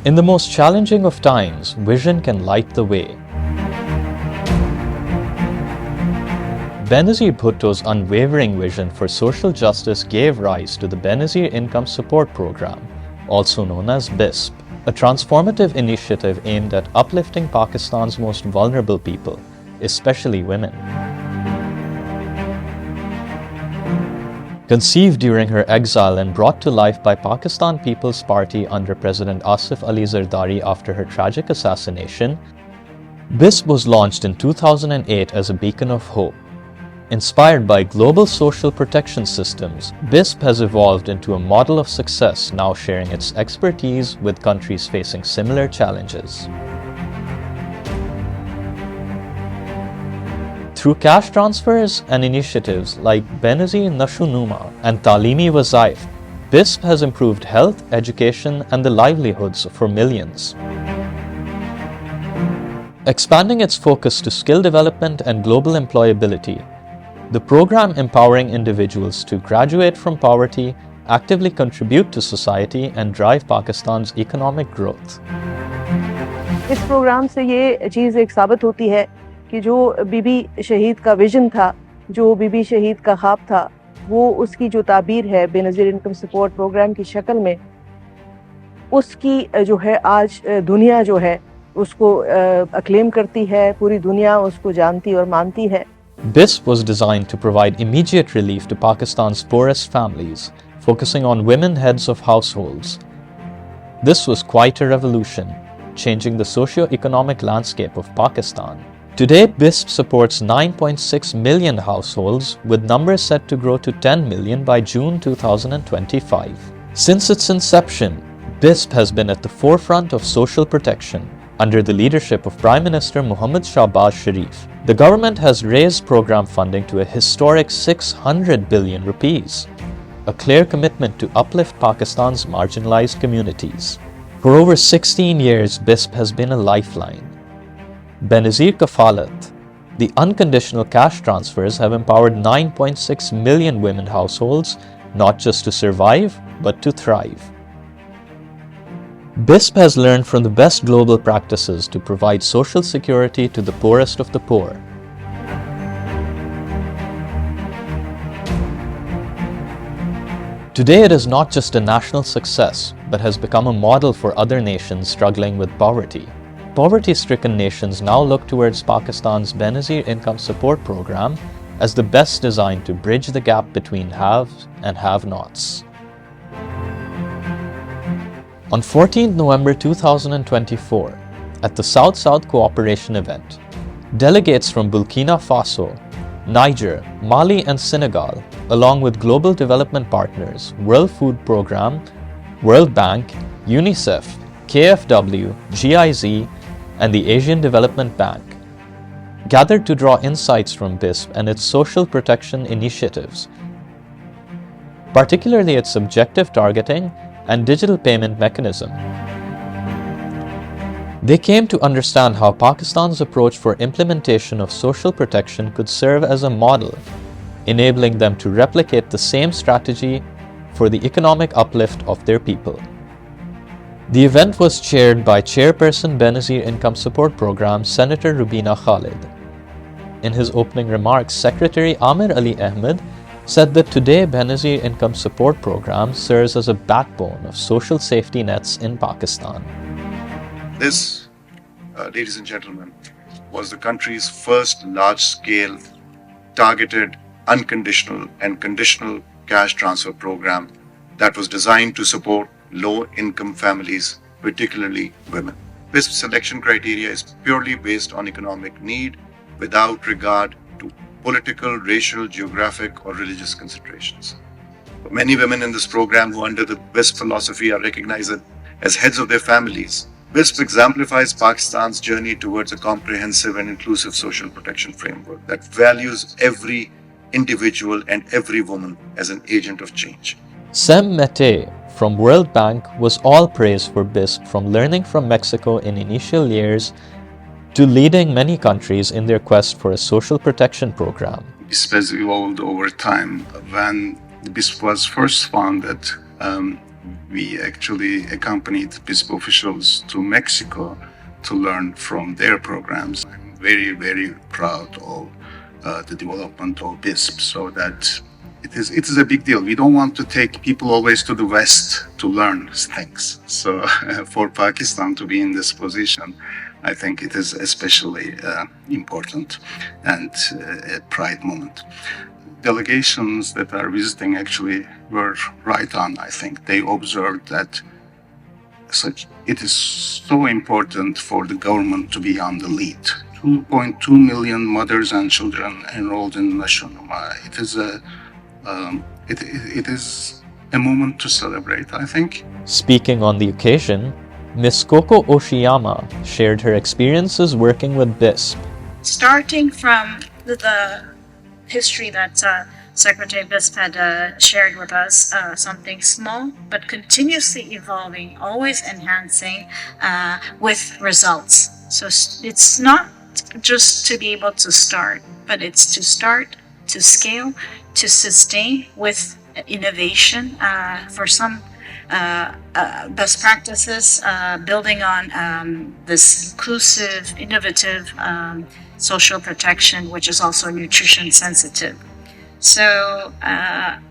In the most challenging of times, vision can light the way. Beinazir Bhutto's unwavering vision for social justice gave rise to the Beinazir Income Support Program, also known as BISP, a transformative initiative aimed at uplifting Pakistan's most vulnerable people, especially women. Conceived during her exile and brought to life by Pakistan People's Party under President Asif Ali Zardari after her tragic assassination, BISP was launched in 2008 as a beacon of hope. Inspired by global social protection systems, BISP has evolved into a model of success, now sharing its expertise with countries facing similar challenges. Through cash transfers and initiatives like Beinazir Nashu-Numa and Taalimi Wazaif, BISP has improved health, education, and the livelihoods for millions. Expanding its focus to skill development and global employability, the program empowering individuals to graduate from poverty, actively contribute to society, and drive Pakistan's economic growth. इस programme से ये चीज़ एक साबित होती है कि जो बीबी शहीद का विजन था, जो बीबी शहीद का ख्वाब था, वो उसकी जो ताबीर है बेनज़ीर इनकम सपोर्ट प्रोग्राम की शक्ल में, उसकी जो है आज दुनिया जो है उसको अक्लेम करती है, पूरी दुनिया उसको जानती और मानती है. BISP was designed to provide immediate relief to Pakistan's poorest families, focusing on women heads of households. This was quite a revolution, changing the socio-economic landscape of Pakistan. Today, BISP supports 9.6 million households, with numbers set to grow to 10 million by June 2025. Since its inception, BISP has been at the forefront of social protection. Under the leadership of Prime Minister Muhammad Shahbaz Sharif, the government has raised program funding to a historic 600 billion rupees, a clear commitment to uplift Pakistan's marginalized communities. For over 16 years, BISP has been a lifeline. Beinazir Kafalat, the unconditional cash transfers, have empowered 9.6 million women households, not just to survive, but to thrive. BISP has learned from the best global practices to provide social security to the poorest of the poor. Today it is not just a national success, but has become a model for other nations struggling with poverty. Poverty-stricken nations now look towards Pakistan's Beinazir Income Support Program as the best designed to bridge the gap between haves and have-nots. On 14th November 2024, at the South-South Cooperation event, delegates from Burkina Faso, Niger, Mali and Senegal, along with global development partners, World Food Programme, World Bank, UNICEF, KfW, GIZ, and the Asian Development Bank, gathered to draw insights from BISP and its social protection initiatives, particularly its objective targeting and digital payment mechanism. They came to understand how Pakistan's approach for implementation of social protection could serve as a model, enabling them to replicate the same strategy for the economic uplift of their people. The event was chaired by Chairperson Beinazir Income Support Program Senator Rubina Khalid. In his opening remarks, Secretary Amir Ali Ahmed said that today Beinazir Income Support Program serves as a backbone of social safety nets in Pakistan. This, ladies and gentlemen, was the country's first large-scale, targeted, unconditional and conditional cash transfer program that was designed to support low-income families, particularly women. BISP selection criteria is purely based on economic need without regard to political, racial, geographic, or religious considerations. Many women in this program who under the BISP philosophy are recognized as heads of their families. BISP exemplifies Pakistan's journey towards a comprehensive and inclusive social protection framework that values every individual and every woman as an agent of change. Sem Mete from World Bank was all praise for BISP, from learning from Mexico in initial years to leading many countries in their quest for a social protection program. BISP has evolved over time. When BISP was first founded, We actually accompanied BISP officials to Mexico to learn from their programs. I'm very, very proud of the development of BISP, so that it is a big deal. We don't want to take people always to the West to learn things. So for Pakistan to be in this position, I think it is especially important and a pride moment. Delegations that are visiting actually were right on, I think. They observed that it is so important for the government to be on the lead. 2.2 million mothers and children enrolled in Nashonuma. It is a moment to celebrate, I think. Speaking on the occasion, Ms. Koko Oshiyama shared her experiences working with BISP. Starting from the history that Secretary BISP had shared with us, something small but continuously evolving, always enhancing with results. So it's not just to be able to start, but it's to start, to scale, to sustain with innovation for some best practices, building on this inclusive, innovative social protection, which is also nutrition sensitive. So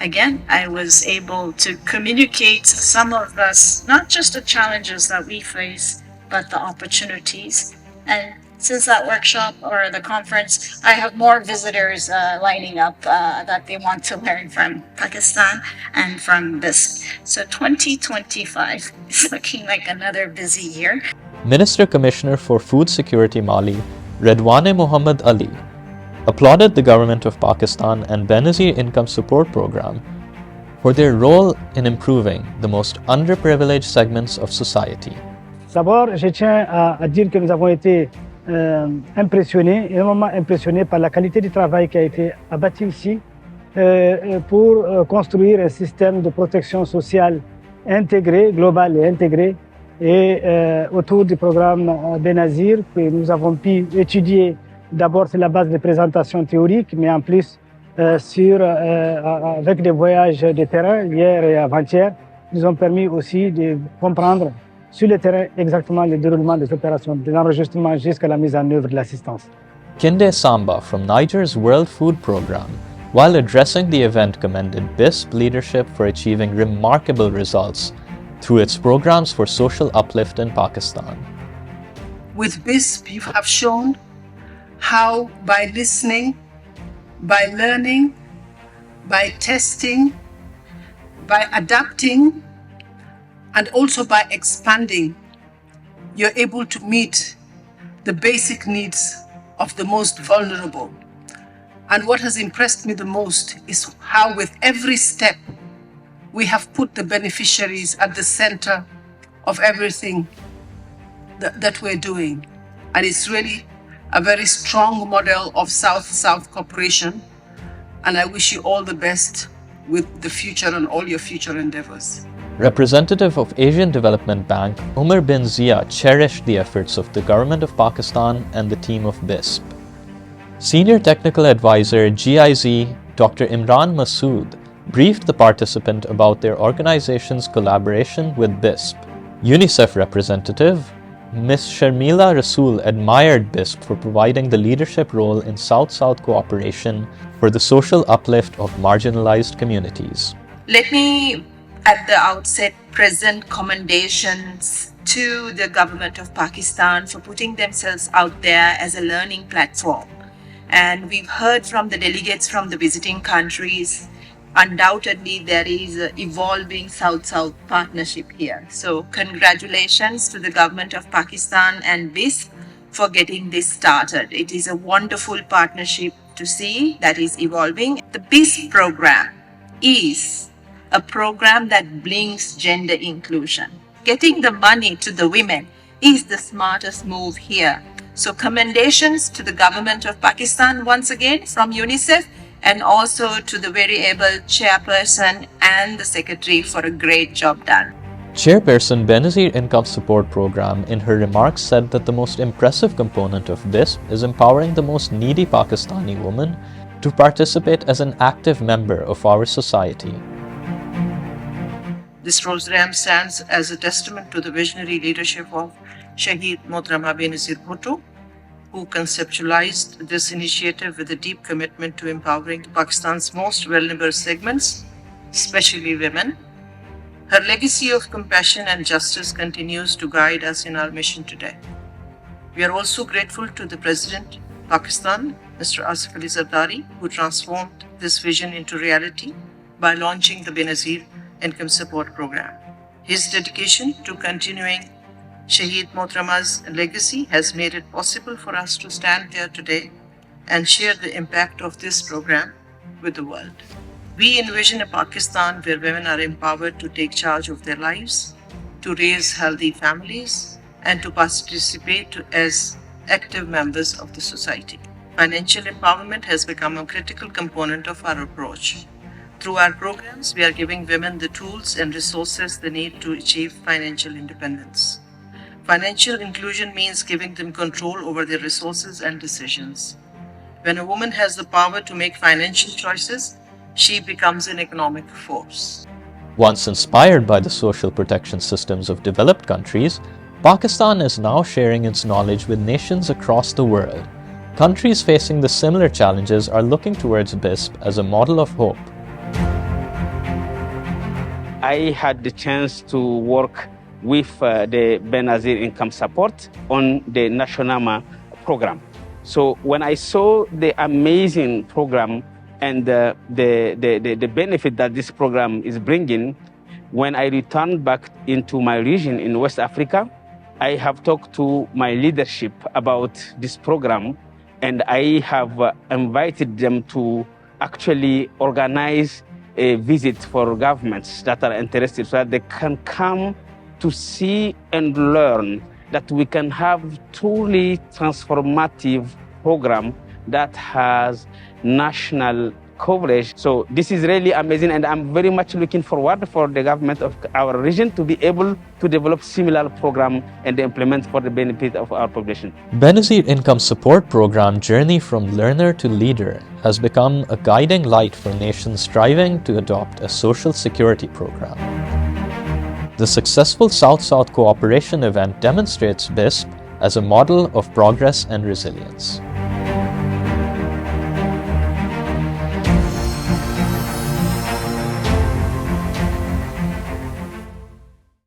again, I was able to communicate some of this, not just the challenges that we face, but the opportunities. And since that workshop or the conference, I have more visitors lining up that they want to learn from Pakistan and from BISP. So 2025 is looking like another busy year. Minister Commissioner for Food Security Mali, Redwane Muhammad Ali, applauded the government of Pakistan and Beinظیر Income Support Program for their role in improving the most underprivileged segments of society. D'abord, je tiens à dire que nous avons été énormément impressionnés par la qualité du travail qui a été abattu ici pour construire un système de protection sociale intégré, global et intégré. Et autour du programme Beinظیر, que nous avons pu étudier d'abord sur la base des présentations théoriques, mais en plus avec des voyages de terrain hier et avant-hier, nous ont permis aussi de comprendre sur le terrain exactement le déroulement des opérations, de l'enregistrement jusqu'à la mise en œuvre de l'assistance. Kinde Samba from Niger's World Food Program, while addressing the event, commended BISP leadership for achieving remarkable results through its programs for social uplift in Pakistan. With BISP, you have shown how by listening, by learning, by testing, by adapting, and also by expanding, you're able to meet the basic needs of the most vulnerable. And what has impressed me the most is how with every step, we have put the beneficiaries at the center of everything that we're doing. And it's really a very strong model of South-South cooperation. And I wish you all the best with the future and all your future endeavors. Representative of Asian Development Bank, Umar bin Zia, cherished the efforts of the government of Pakistan and the team of BISP. Senior Technical Advisor GIZ, Dr. Imran Masood, briefed the participant about their organization's collaboration with BISP. UNICEF representative, Ms. Sharmila Rasool, admired BISP for providing the leadership role in South-South cooperation for the social uplift of marginalized communities. Let me, at the outset, present commendations to the government of Pakistan for putting themselves out there as a learning platform. And we've heard from the delegates from the visiting countries, undoubtedly there is an evolving South-South partnership here. So congratulations to the government of Pakistan and BISP for getting this started. It is a wonderful partnership to see that is evolving. The BISP program is a program that brings gender inclusion. Getting the money to the women is the smartest move here. So commendations to the government of Pakistan once again from UNICEF, and also to the very able chairperson and the secretary for a great job done. Chairperson Beinظیر Income Support Program in her remarks said that the most impressive component of BISP is empowering the most needy Pakistani woman to participate as an active member of our society. This program stands as a testament to the visionary leadership of Shahid Mohtarama Beinazir Bhutto, who conceptualized this initiative with a deep commitment to empowering Pakistan's most vulnerable segments, especially women. Her legacy of compassion and justice continues to guide us in our mission today. We are also grateful to the President of Pakistan, Mr. Asif Ali Zardari, who transformed this vision into reality by launching the Beinazir Income Support Program. His dedication to continuing Shahid Mohtarama's legacy has made it possible for us to stand here today and share the impact of this program with the world. We envision a Pakistan where women are empowered to take charge of their lives, to raise healthy families, and to participate as active members of the society. Financial empowerment has become a critical component of our approach. Through our programs, we are giving women the tools and resources they need to achieve financial independence. Financial inclusion means giving them control over their resources and decisions. When a woman has the power to make financial choices, she becomes an economic force. Once inspired by the social protection systems of developed countries, Pakistan is now sharing its knowledge with nations across the world. Countries facing the similar challenges are looking towards BISP as a model of hope. I had the chance to work with the Beinazir Income Support on the Nationama program. So when I saw the amazing program and the benefit that this program is bringing, when I returned back into my region in West Africa, I have talked to my leadership about this program, and I have invited them to actually organize a visit for governments that are interested so that they can come to see and learn that we can have truly transformative program that has national coverage. So this is really amazing, and I'm very much looking forward for the government of our region to be able to develop similar program and implement for the benefit of our population. Beinazir Income Support Program Journey from Learner to Leader has become a guiding light for nations striving to adopt a social security program. The successful South-South cooperation event demonstrates BISP as a model of progress and resilience.